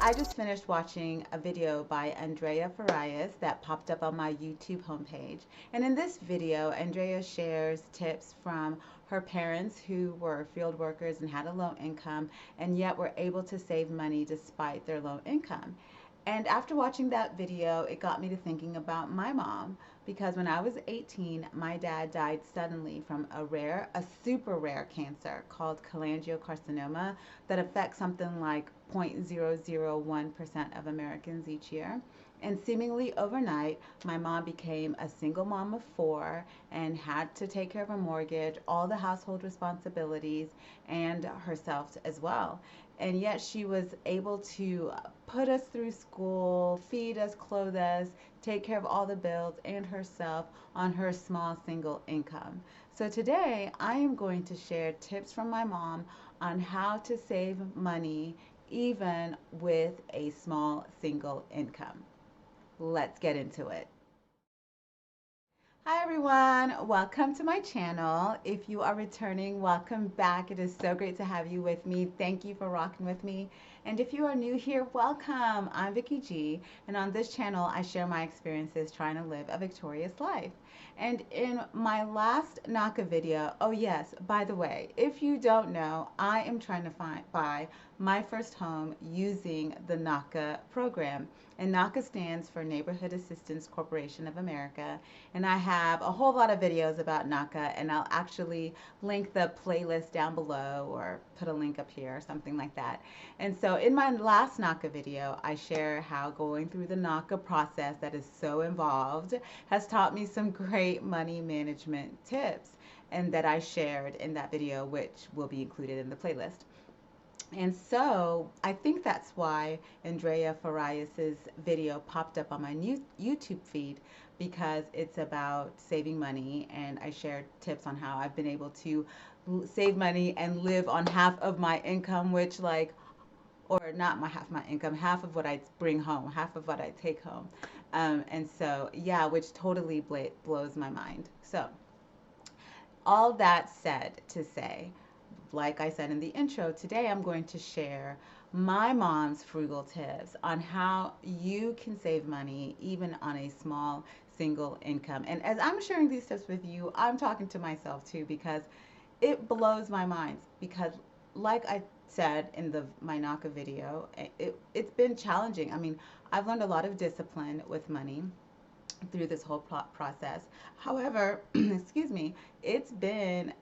I just finished watching a video by Andrea Farias that popped up on my YouTube homepage. And in this video, Andrea shares tips from her parents who were field workers and had a low income and yet were able to save money despite their low income. And after watching that video, it got me to thinking about my mom because when I was 18, my dad died suddenly from a super rare cancer called cholangiocarcinoma that affects something like 0.001% of Americans each year. And seemingly overnight, my mom became a single mom of four and had to take care of a mortgage, all the household responsibilities, and herself as well. And yet she was able to put us through school, feed us, clothe us, take care of all the bills and herself on her small single income. So today I am going to share tips from my mom on how to save money even with a small single income. Let's get into it. Hi everyone, welcome to my channel. If you are returning, welcome back. It is so great to have you with me. Thank you for rocking with me. And if you are new here, welcome. I'm Vicky G, and on this channel I share my experiences trying to live a victorious life. And in my last naca video, oh yes, by the way, if you don't know, I am trying to buy my first home using the naca program. And naca stands for Neighborhood Assistance Corporation of America. And I have a whole lot of videos about naca, and I'll actually link the playlist down below or put a link up here or something like that. And so in my last naca video, I share how going through the naca process that is so involved has taught me some great money management tips, and that I shared in that video, which will be included in the playlist. And so I think that's why Andrea Farias's video popped up on my new YouTube feed, because it's about saving money, and I shared tips on how I've been able to save money and live on half of my income, which like, or not my half my income, half of what I bring home, half of what I take home. And so, yeah, which totally blows my mind. So all that said to say, like I said in the intro, today I'm going to share my mom's frugal tips on how you can save money even on a small single income. And as I'm sharing these tips with you, I'm talking to myself too, because it blows my mind. Because like I said in the my Naka video, it's been challenging. I mean, I've learned a lot of discipline with money through this whole process. However, excuse me, it's been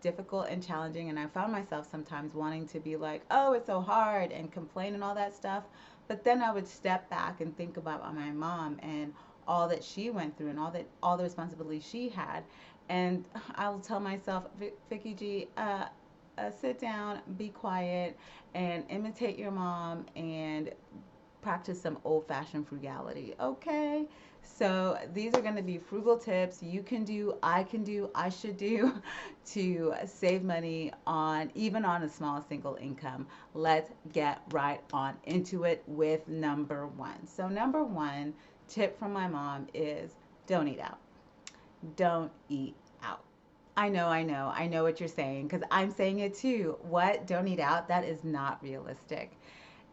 difficult and challenging, and I found myself sometimes wanting to be like, oh, it's so hard, and complain and all that stuff. But then I would step back and think about my mom and all that she went through and all the responsibilities she had, and I'll tell myself, Vicky G, sit down, be quiet, and imitate your mom and practice some old-fashioned frugality, okay? So these are going to be frugal tips you can do, I should do to save money on even on a small single income. Let's get right on into it with number one. So number one tip from my mom is don't eat out. Don't eat out. I know what you're saying, because I'm saying it too. What? Don't eat out? That is not realistic.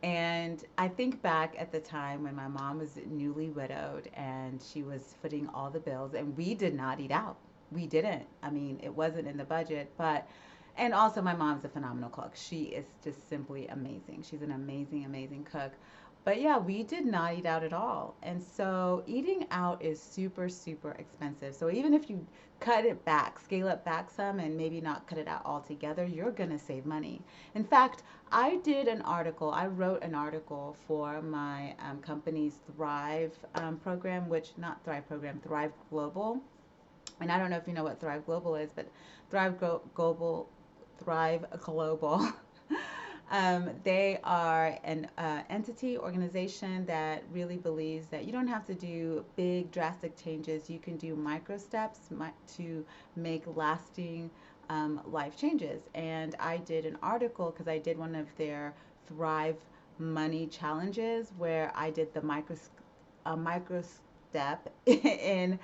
And I think back at the time when my mom was newly widowed and she was footing all the bills, and we did not eat out. We didn't. I mean, it wasn't in the budget, but, and also my mom's a phenomenal cook. She is just simply amazing. She's an amazing, amazing cook. But yeah, we did not eat out at all. And so eating out is super, super expensive. So even if you cut it back, scale it back some, and maybe not cut it out altogether, you're going to save money. In fact, I wrote an article for my company's Thrive program, which, not Thrive program, Thrive Global. And I don't know if you know what Thrive Global is, but Thrive Global. They are an entity, organization that really believes that you don't have to do big, drastic changes. You can do micro steps to make lasting life changes. And I did an article because I did one of their Thrive Money challenges where I did the micro step in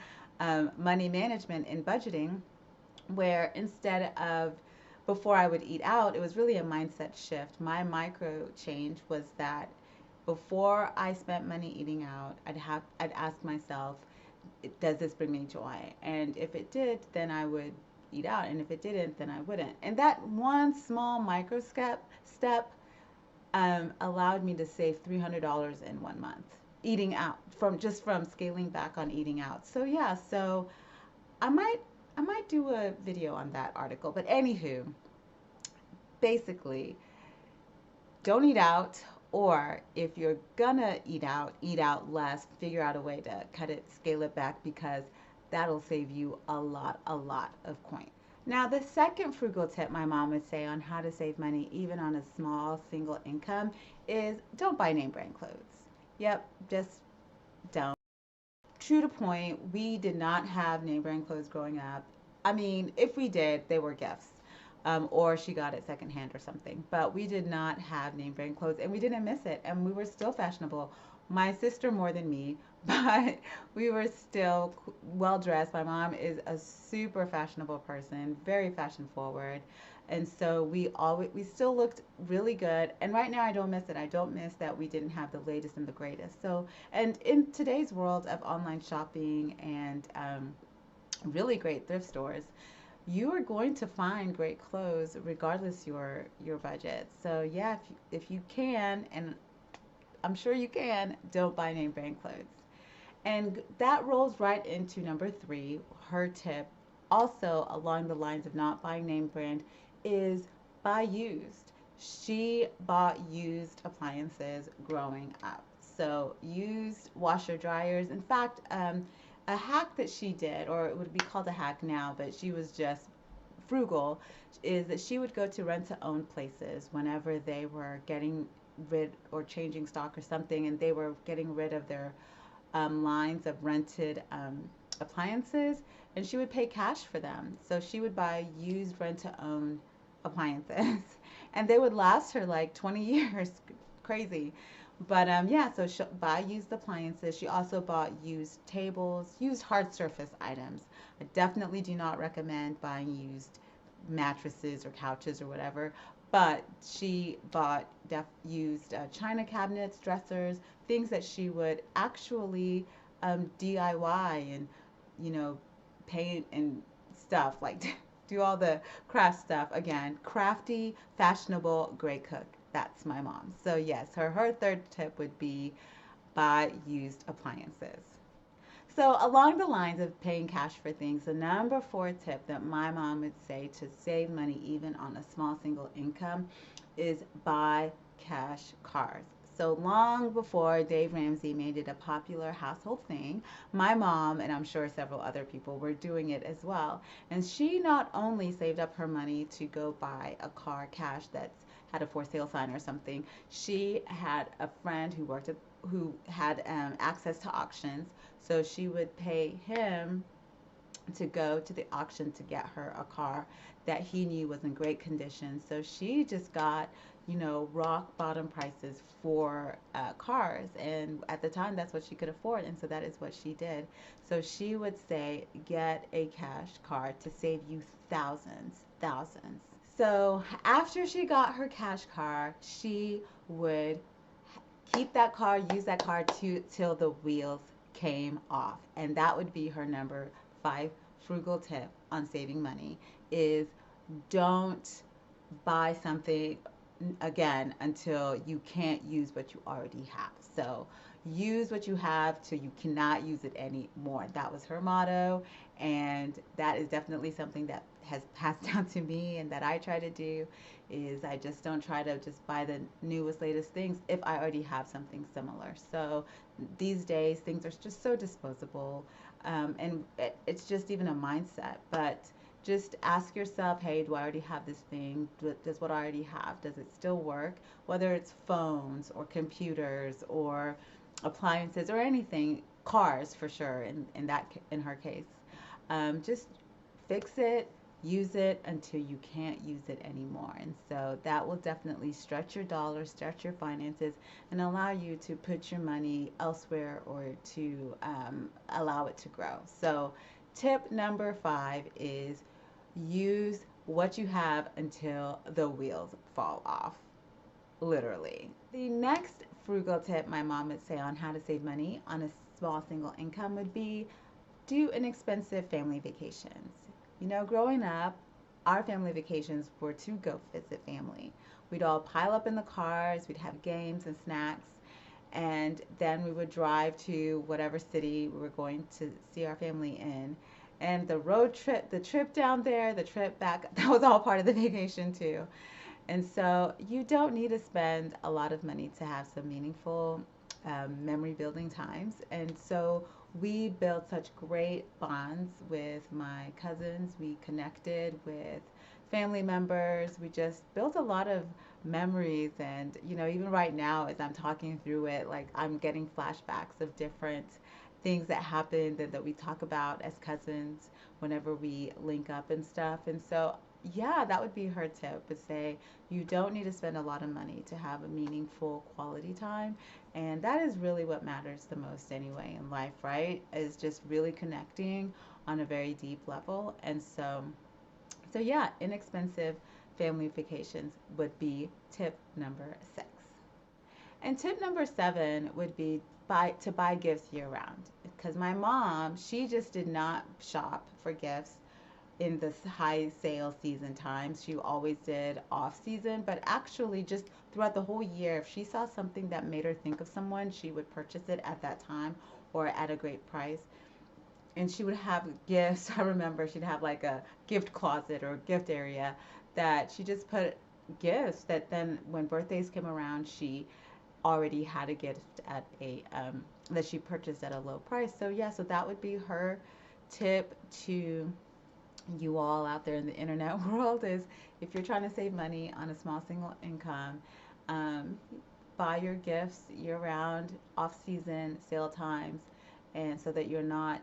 money management and budgeting, where instead of before I would eat out, it was really a mindset shift. My micro change was that Before I spent money eating out, I'd ask myself, does this bring me joy? And if it did, then I would eat out, and if it didn't, then I wouldn't. And that one small micro step allowed me to save $300 in 1 month eating out, from scaling back on eating out. So yeah, so I might I might do a video on that article. But anywho, basically, don't eat out, or if you're gonna eat out less, figure out a way to cut it, scale it back, because that'll save you a lot of coin. Now, the second frugal tip my mom would say on how to save money, even on a small single income, is don't buy name brand clothes. Yep, just don't. True to point, we did not have name brand clothes growing up. I mean, if we did, they were gifts. Or she got it secondhand or something. But we did not have name brand clothes, and we didn't miss it. And we were still fashionable. My sister more than me, but we were still well dressed. My mom is a super fashionable person, very fashion forward. And so we still looked really good. And right now I don't miss it. I don't miss that we didn't have the latest and the greatest. So, and in today's world of online shopping and really great thrift stores, you are going to find great clothes regardless your budget. So yeah, if you can, and I'm sure you can, don't buy name brand clothes. And that rolls right into number three. Her tip, also along the lines of not buying name brand, is buy used. She bought used appliances growing up. So used washer dryers. In fact, a hack that she did, or it would be called a hack now, but she was just frugal, is that she would go to rent to own places whenever they were getting rid or changing stock or something, and they were getting rid of their lines of rented appliances, and she would pay cash for them. So she would buy used rent to own appliances, and they would last her like 20 years. Crazy. But yeah, so she buy used appliances. She also bought used tables, used hard surface items. I definitely do not recommend buying used mattresses or couches or whatever. But she bought used china cabinets, dressers, things that she would actually DIY and, you know, paint and stuff, like do all the craft stuff. Again, crafty, fashionable, great cook. That's my mom. So yes, her third tip would be buy used appliances. So along the lines of paying cash for things, the number four tip that my mom would say to save money even on a small single income is buy cash cars. So long before Dave Ramsey made it a popular household thing, my mom, and I'm sure several other people, were doing it as well. And she not only saved up her money to go buy a car cash that's had a for sale sign or something, she had a friend who had access to auctions, so she would pay him to go to the auction to get her a car that he knew was in great condition. So she just got, rock bottom prices for cars. And at the time, that's what she could afford. And so that is what she did. So she would say, get a cash car to save you thousands, thousands. So after she got her cash car, she would keep that car, use that car till the wheels came off. And that would be her number five frugal tip on saving money, is don't buy something again until you can't use what you already have. So use what you have till you cannot use it anymore. That was her motto, and that is definitely something that has passed down to me and that I try to do. Is I just don't try to just buy the newest latest things if I already have something similar. So these days things are just so disposable, and it's just even a mindset. But just ask yourself, hey, do I already have this thing? Does what I already have, does it still work? Whether it's phones or computers or appliances or anything, cars for sure, in her case. Just fix it, use it until you can't use it anymore. And so that will definitely stretch your dollars, stretch your finances, and allow you to put your money elsewhere, or to allow it to grow. So tip number five is use what you have until the wheels fall off, literally. The next frugal tip my mom would say on how to save money on a small single income would be do inexpensive family vacations. You know, growing up, our family vacations were to go visit family. We'd all pile up in the cars, we'd have games and snacks, and then we would drive to whatever city we were going to see our family in. And the road trip, the trip down there, the trip back, that was all part of the vacation too. And so you don't need to spend a lot of money to have some meaningful memory building times. And so we built such great bonds with my cousins. We connected with family members. We just built a lot of memories. And, you know, even right now, as I'm talking through it, like I'm getting flashbacks of different things that happened and that we talk about as cousins whenever we link up and stuff. And so yeah, that would be her tip, would say you don't need to spend a lot of money to have a meaningful quality time. And that is really what matters the most anyway in life, right? Is just really connecting on a very deep level. And so yeah, inexpensive family vacations would be tip number 6. And tip number 7 would be buy gifts year round. Because my mom, she just did not shop for gifts in the high sale season times. She always did off season, but actually just throughout the whole year, if she saw something that made her think of someone, she would purchase it at that time or at a great price. And she would have gifts. I remember she'd have like a gift closet or a gift area that she just put gifts that then when birthdays came around, she already had a gift at a that she purchased at a low price. So yeah, so that would be her tip to you all out there in the internet world, is if you're trying to save money on a small single income, um, buy your gifts year round, off season, sale times, and so that you're not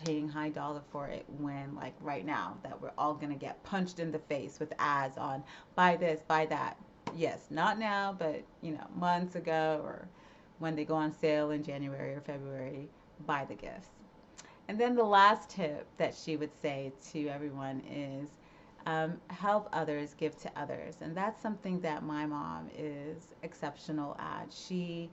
paying high dollar for it when, like right now, that we're all going to get punched in the face with ads on buy this, buy that. Yes, not now, but you know, months ago, or when they go on sale in January or February, buy the gifts. And then the last tip that she would say to everyone is help others, give to others. And that's something that my mom is exceptional at. She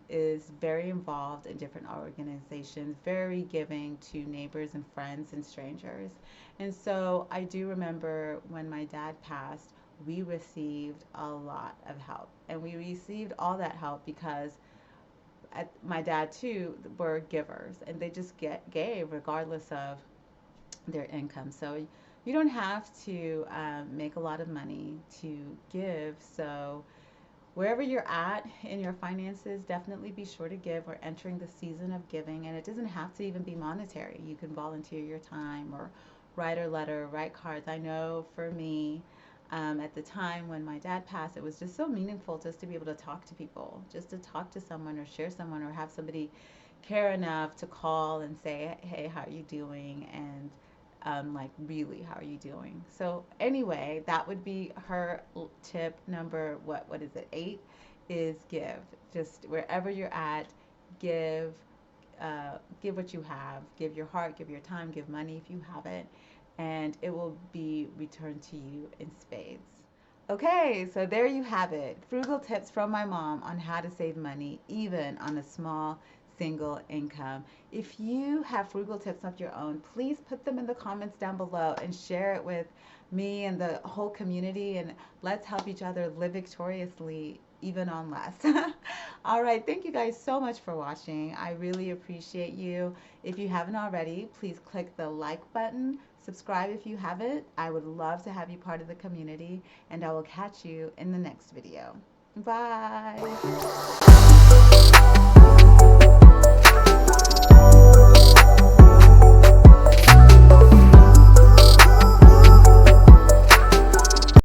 is very involved in different organizations, very giving to neighbors and friends and strangers. And so I do remember when my dad passed, we received a lot of help. And we received all that help because my dad too were givers, and they just gave regardless of their income. So you don't have to make a lot of money to give. So wherever you're at in your finances, definitely be sure to give. We're entering the season of giving, and it doesn't have to even be monetary. You can volunteer your time or write a letter, write cards. I know for me, at the time when my dad passed, it was just so meaningful just to be able to talk to people, just to talk to someone or share someone or have somebody care enough to call and say, hey, how are you doing? And like, really, how are you doing? So anyway, that would be her tip number, what is it, 8, is give. Just wherever you're at, give. Give what you have. Give your heart, give your time, give money if you have it, and it will be returned to you in spades. Okay, so there you have it. Frugal tips from my mom on how to save money, even on a small single income. If you have frugal tips of your own, please put them in the comments down below and share it with me and the whole community, and let's help each other live victoriously even on less. All right, thank you guys so much for watching. I really appreciate you. If you haven't already, please click the like button. Subscribe if you haven't. I would love to have you part of the community, and I will catch you in the next video. Bye.